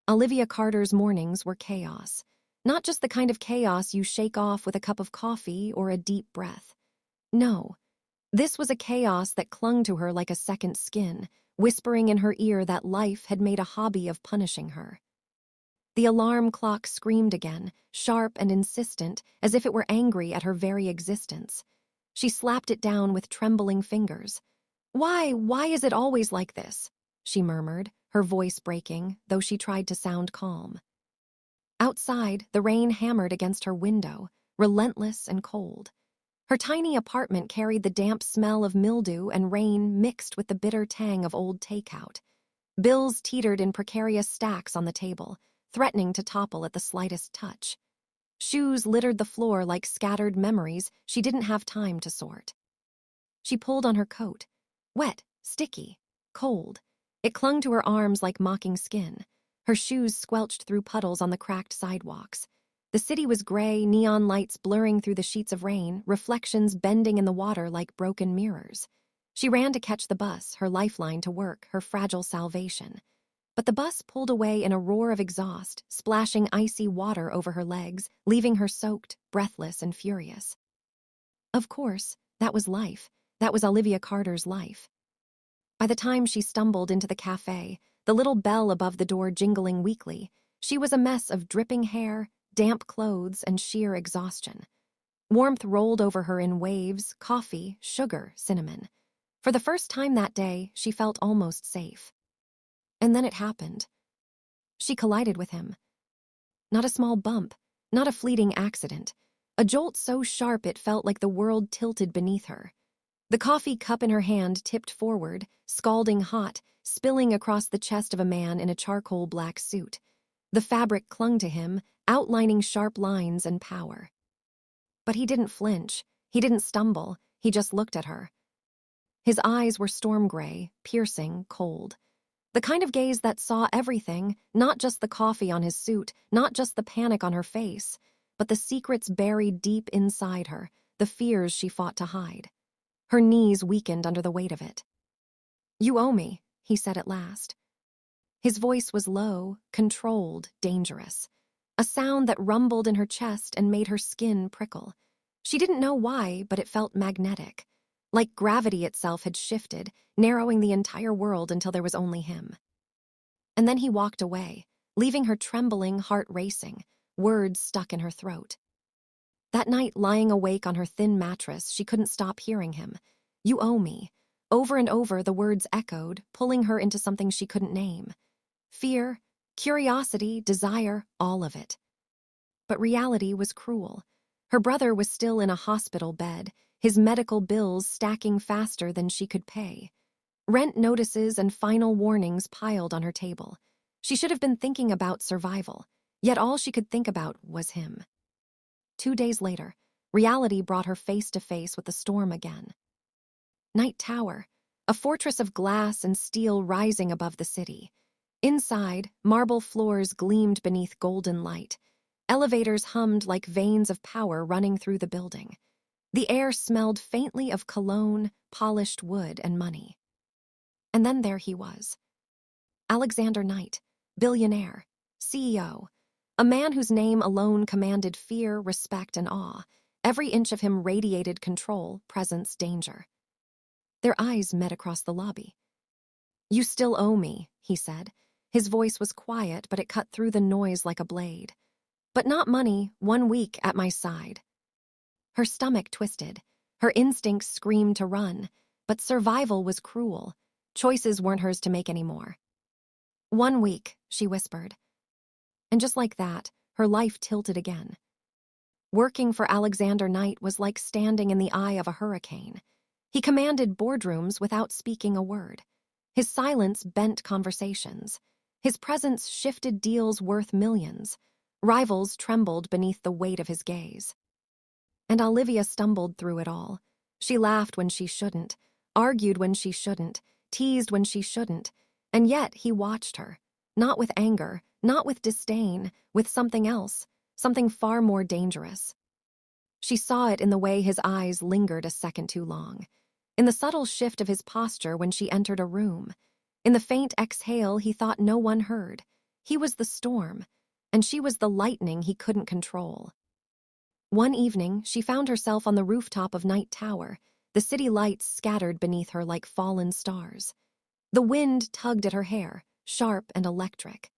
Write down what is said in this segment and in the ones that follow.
Olivia Carter's mornings were chaos. Not just the kind of chaos you shake off with a cup of coffee or a deep breath. No, this was a chaos that clung to her like a second skin, whispering in her ear that life had made a hobby of punishing her. The alarm clock screamed again, sharp and insistent, as if it were angry at her very existence. She slapped it down with trembling fingers. Why is it always like this?" she murmured, her voice breaking, though she tried to sound calm. Outside, the rain hammered against her window, relentless and cold. Her tiny apartment carried the damp smell of mildew and rain mixed with the bitter tang of old takeout. Bills teetered in precarious stacks on the table, threatening to topple at the slightest touch. Shoes littered the floor like scattered memories she didn't have time to sort. She pulled on her coat. Wet, sticky, cold. It clung to her arms like mocking skin. Her shoes squelched through puddles on the cracked sidewalks. The city was gray, neon lights blurring through the sheets of rain, reflections bending in the water like broken mirrors. She ran to catch the bus, her lifeline to work, her fragile salvation. But the bus pulled away in a roar of exhaust, splashing icy water over her legs, leaving her soaked, breathless, and furious. Of course, that was life. That was Olivia Carter's life. By the time she stumbled into the cafe, the little bell above the door jingling weakly, she was a mess of dripping hair, damp clothes, and sheer exhaustion. Warmth rolled over her in waves, coffee, sugar, cinnamon. For the first time that day, she felt almost safe. And then it happened. She collided with him. Not a small bump, not a fleeting accident. A jolt so sharp it felt like the world tilted beneath her. The coffee cup in her hand tipped forward, scalding hot, spilling across the chest of a man in a charcoal black suit. The fabric clung to him, outlining sharp lines and power. But he didn't flinch. He didn't stumble. He just looked at her. His eyes were storm gray, piercing, cold. The kind of gaze that saw everything, not just the coffee on his suit, not just the panic on her face, but the secrets buried deep inside her, the fears she fought to hide. Her knees weakened under the weight of it. "You owe me," he said at last. His voice was low, controlled, dangerous. A sound that rumbled in her chest and made her skin prickle. She didn't know why, but it felt magnetic. Like gravity itself had shifted, narrowing the entire world until there was only him. And then he walked away, leaving her trembling, heart racing, words stuck in her throat. That night, lying awake on her thin mattress, she couldn't stop hearing him. "You owe me." Over and over, the words echoed, pulling her into something she couldn't name. Fear, curiosity, desire, all of it. But reality was cruel. Her brother was still in a hospital bed, his medical bills stacking faster than she could pay. Rent notices and final warnings piled on her table. She should have been thinking about survival, yet all she could think about was him. 2 days later, reality brought her face to face with the storm again. Night Tower, a fortress of glass and steel rising above the city. Inside, marble floors gleamed beneath golden light. Elevators hummed like veins of power running through the building. The air smelled faintly of cologne, polished wood, and money. And then there he was. Alexander Knight, billionaire, CEO, a man whose name alone commanded fear, respect, and awe. Every inch of him radiated control, presence, danger. Their eyes met across the lobby. "You still owe me," he said. His voice was quiet, but it cut through the noise like a blade. "But not money, 1 week at my side." Her stomach twisted. Her instincts screamed to run, but survival was cruel. Choices weren't hers to make anymore. "1 week," she whispered. And just like that, her life tilted again. Working for Alexander Knight was like standing in the eye of a hurricane. He commanded boardrooms without speaking a word. His silence bent conversations. His presence shifted deals worth millions. Rivals trembled beneath the weight of his gaze. And Olivia stumbled through it all. She laughed when she shouldn't, argued when she shouldn't, teased when she shouldn't, and yet he watched her, not with anger, not with disdain, with something else, something far more dangerous. She saw it in the way his eyes lingered a second too long, in the subtle shift of his posture when she entered a room, in the faint exhale he thought no one heard. He was the storm, and she was the lightning he couldn't control. One evening, she found herself on the rooftop of Night Tower, the city lights scattered beneath her like fallen stars. The wind tugged at her hair, sharp and electric.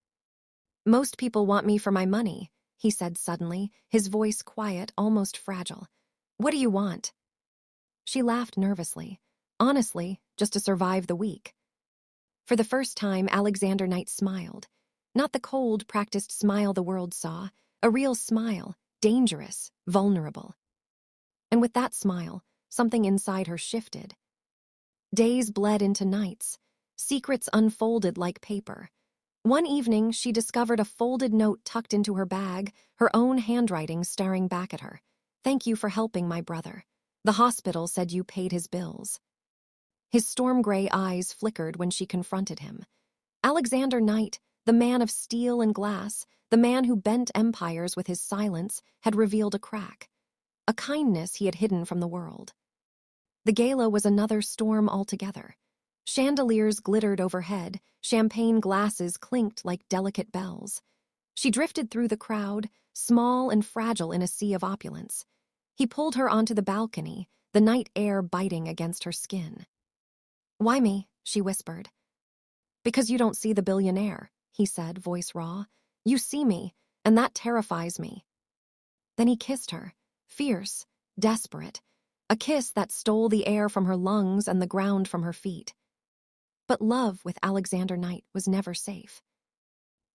"Most people want me for my money," he said suddenly, his voice quiet, almost fragile. "What do you want?" She laughed nervously. "Honestly, just to survive the week." For the first time, Alexander Knight smiled. Not the cold, practiced smile the world saw, a real smile, dangerous, vulnerable. And with that smile, something inside her shifted. Days bled into nights. Secrets unfolded like paper. One evening, she discovered a folded note tucked into her bag, her own handwriting staring back at her. "Thank you for helping my brother. The hospital said you paid his bills." His storm-gray eyes flickered when she confronted him. Alexander Knight, the man of steel and glass, the man who bent empires with his silence, had revealed a crack. A kindness he had hidden from the world. The gala was another storm altogether. Chandeliers glittered overhead, champagne glasses clinked like delicate bells. She drifted through the crowd, small and fragile in a sea of opulence. He pulled her onto the balcony, the night air biting against her skin. "Why me?" she whispered. "Because you don't see the billionaire," he said, voice raw. "You see me, and that terrifies me." Then he kissed her, fierce, desperate, a kiss that stole the air from her lungs and the ground from her feet. But love with Alexander Knight was never safe.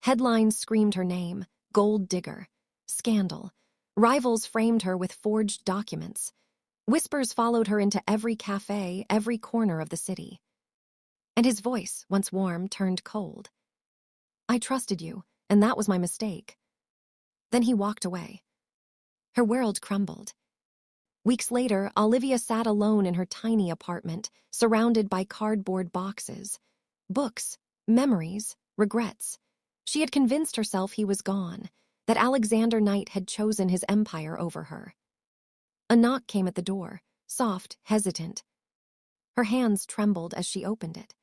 Headlines screamed her name: gold digger, scandal. Rivals framed her with forged documents. Whispers followed her into every cafe, every corner of the city. And his voice, once warm, turned cold. "I trusted you, and that was my mistake." Then he walked away. Her world crumbled. Weeks later, Olivia sat alone in her tiny apartment, surrounded by cardboard boxes. Books, memories, regrets. She had convinced herself he was gone, that Alexander Knight had chosen his empire over her. A knock came at the door, soft, hesitant. Her hands trembled as she opened it.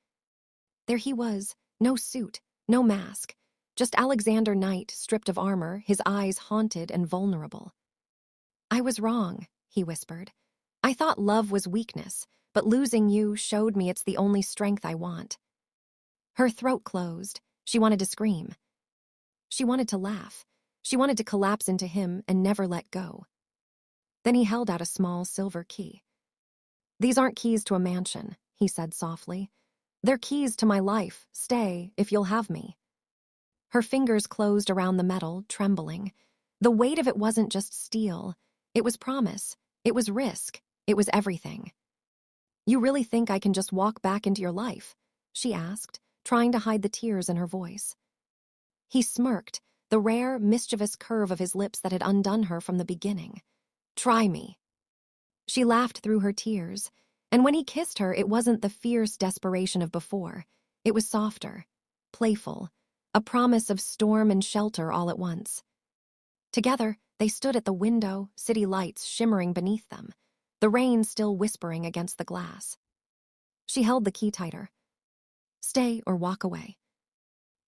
There he was, no suit, no mask, just Alexander Knight, stripped of armor, his eyes haunted and vulnerable. "I was wrong," he whispered. "I thought love was weakness, but losing you showed me it's the only strength I want." Her throat closed. She wanted to scream. She wanted to laugh. She wanted to collapse into him and never let go. Then he held out a small silver key. "These aren't keys to a mansion," he said softly. "They're keys to my life. Stay, if you'll have me." Her fingers closed around the metal, trembling. The weight of it wasn't just steel. It was promise. It was risk. It was everything. "You really think I can just walk back into your life?" she asked, trying to hide the tears in her voice. He smirked, the rare, mischievous curve of his lips that had undone her from the beginning. "Try me." She laughed through her tears, and when he kissed her, it wasn't the fierce desperation of before. It was softer, playful, a promise of storm and shelter all at once. Together, they stood at the window, city lights shimmering beneath them, the rain still whispering against the glass. She held the key tighter. Stay or walk away.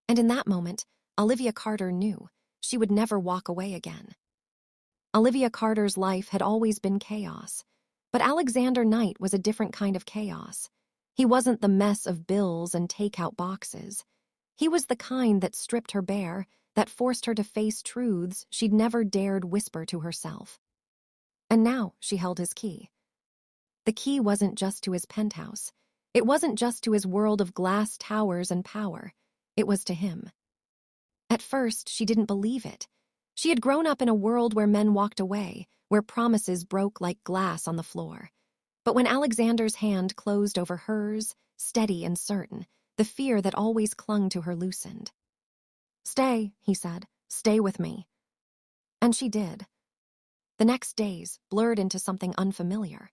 And in that moment, Olivia Carter knew she would never walk away again. Olivia Carter's life had always been chaos, but Alexander Knight was a different kind of chaos. He wasn't the mess of bills and takeout boxes. He was the kind that stripped her bare, that forced her to face truths she'd never dared whisper to herself. And now she held his key. The key wasn't just to his penthouse. It wasn't just to his world of glass towers and power. It was to him. At first, she didn't believe it. She had grown up in a world where men walked away, where promises broke like glass on the floor. But when Alexander's hand closed over hers, steady and certain, the fear that always clung to her loosened. "Stay," he said. "Stay with me." And she did. The next days blurred into something unfamiliar.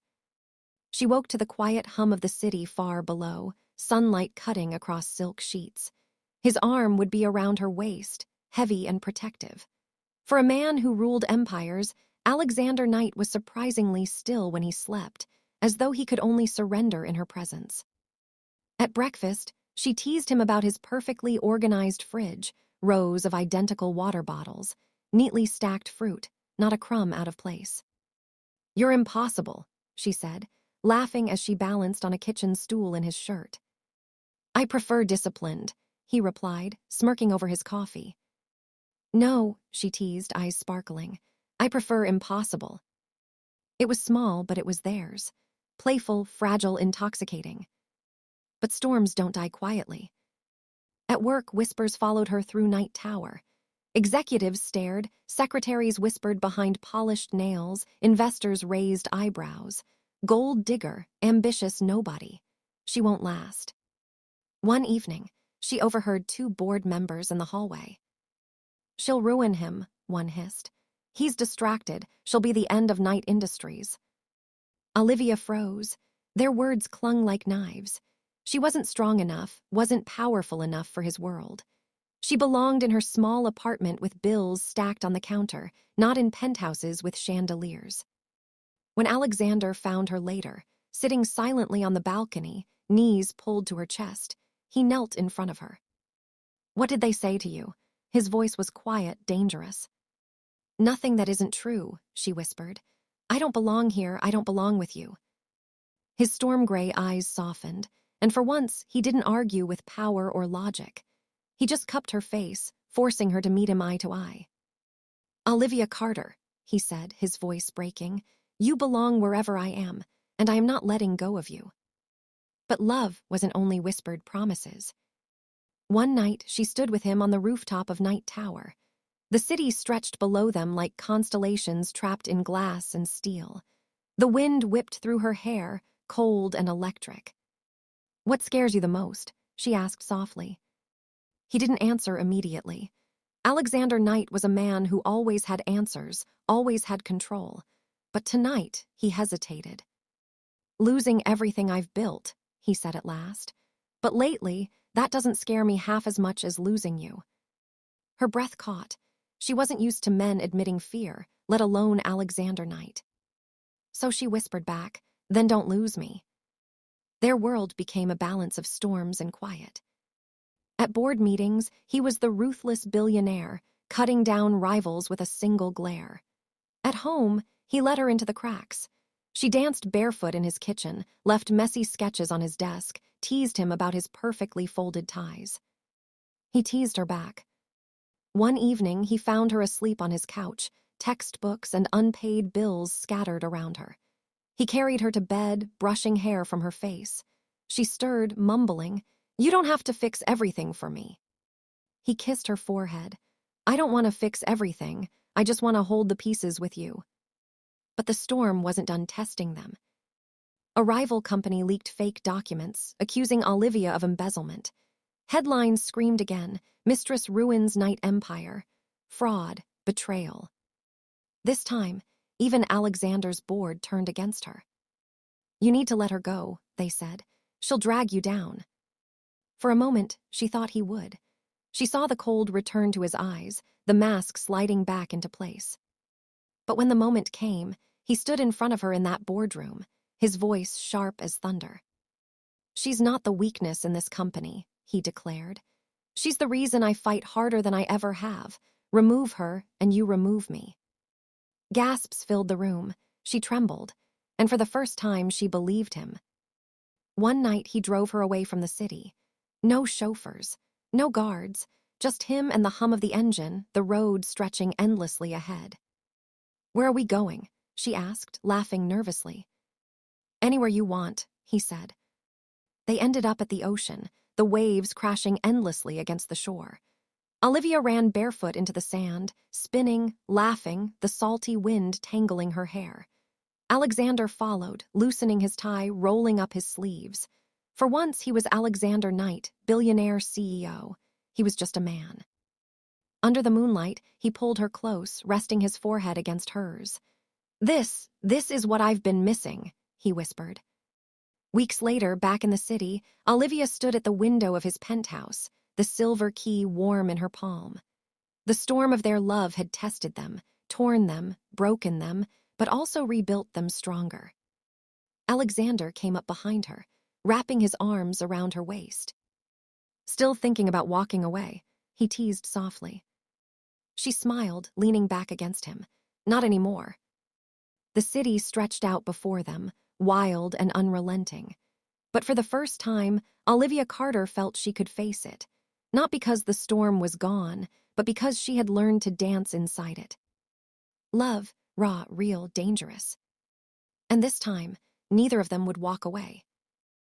She woke to the quiet hum of the city far below, sunlight cutting across silk sheets. His arm would be around her waist, heavy and protective. For a man who ruled empires, Alexander Knight was surprisingly still when he slept, as though he could only surrender in her presence. At breakfast, she teased him about his perfectly organized fridge, rows of identical water bottles, neatly stacked fruit, not a crumb out of place. "You're impossible," she said, laughing as she balanced on a kitchen stool in his shirt. "I prefer disciplined," he replied, smirking over his coffee. "No," she teased, eyes sparkling. "I prefer impossible." It was small, but it was theirs. Playful, fragile, intoxicating. But storms don't die quietly. At work, whispers followed her through Night Tower. Executives stared, secretaries whispered behind polished nails, investors raised eyebrows. Gold digger, ambitious nobody. She won't last. One evening, she overheard two board members in the hallway. "She'll ruin him," one hissed. "He's distracted. She'll be the end of Knight Industries." Olivia froze. Their words clung like knives. She wasn't strong enough, wasn't powerful enough for his world. She belonged in her small apartment with bills stacked on the counter, not in penthouses with chandeliers. When Alexander found her later, sitting silently on the balcony, knees pulled to her chest, he knelt in front of her. "What did they say to you?" His voice was quiet, dangerous. "Nothing that isn't true," she whispered. "I don't belong here, I don't belong with you." His storm gray eyes softened, and for once he didn't argue with power or logic. He just cupped her face, forcing her to meet him eye to eye. "Olivia Carter," he said, his voice breaking, "you belong wherever I am, and I am not letting go of you." But love wasn't only whispered promises. One night, she stood with him on the rooftop of Night Tower. The city stretched below them like constellations trapped in glass and steel. The wind whipped through her hair, cold and electric. "What scares you the most?" she asked softly. He didn't answer immediately. Alexander Knight was a man who always had answers, always had control. But tonight, he hesitated. "Losing everything I've built," he said at last. "But lately, that doesn't scare me half as much as losing you." Her breath caught. She wasn't used to men admitting fear, let alone Alexander Knight. So she whispered back, "Then don't lose me." Their world became a balance of storms and quiet. At board meetings, he was the ruthless billionaire, cutting down rivals with a single glare. At home, he let her into the cracks. She danced barefoot in his kitchen, left messy sketches on his desk, teased him about his perfectly folded ties. He teased her back. One evening, he found her asleep on his couch, textbooks and unpaid bills scattered around her. He carried her to bed, brushing hair from her face. She stirred, mumbling, "You don't have to fix everything for me." He kissed her forehead. "I don't want to fix everything. I just want to hold the pieces with you." But the storm wasn't done testing them. A rival company leaked fake documents, accusing Olivia of embezzlement. Headlines screamed again, "Mistress ruins Knight Empire." Fraud, betrayal. This time, even Alexander's board turned against her. "You need to let her go," they said. "She'll drag you down." For a moment, she thought he would. She saw the cold return to his eyes, the mask sliding back into place. But when the moment came, he stood in front of her in that boardroom, his voice sharp as thunder. "She's not the weakness in this company," he declared. "She's the reason I fight harder than I ever have. Remove her, and you remove me." Gasps filled the room. She trembled, and for the first time she believed him. One night he drove her away from the city. No chauffeurs, no guards, just him and the hum of the engine, the road stretching endlessly ahead. "Where are we going?" she asked, laughing nervously. "Anywhere you want," he said. They ended up at the ocean, the waves crashing endlessly against the shore. Olivia ran barefoot into the sand, spinning, laughing, the salty wind tangling her hair. Alexander followed, loosening his tie, rolling up his sleeves. For once, he was Alexander Knight, billionaire CEO. He was just a man. Under the moonlight, he pulled her close, resting his forehead against hers. This is what I've been missing," he whispered. Weeks later, back in the city, Olivia stood at the window of his penthouse, the silver key warm in her palm. The storm of their love had tested them, torn them, broken them, but also rebuilt them stronger. Alexander came up behind her, wrapping his arms around her waist. "Still thinking about walking away?" he teased softly. She smiled, leaning back against him. Not anymore. The city stretched out before them, wild and unrelenting. But for the first time, Olivia Carter felt she could face it. Not because the storm was gone, but because she had learned to dance inside it. Love, raw, real, dangerous. And this time, neither of them would walk away.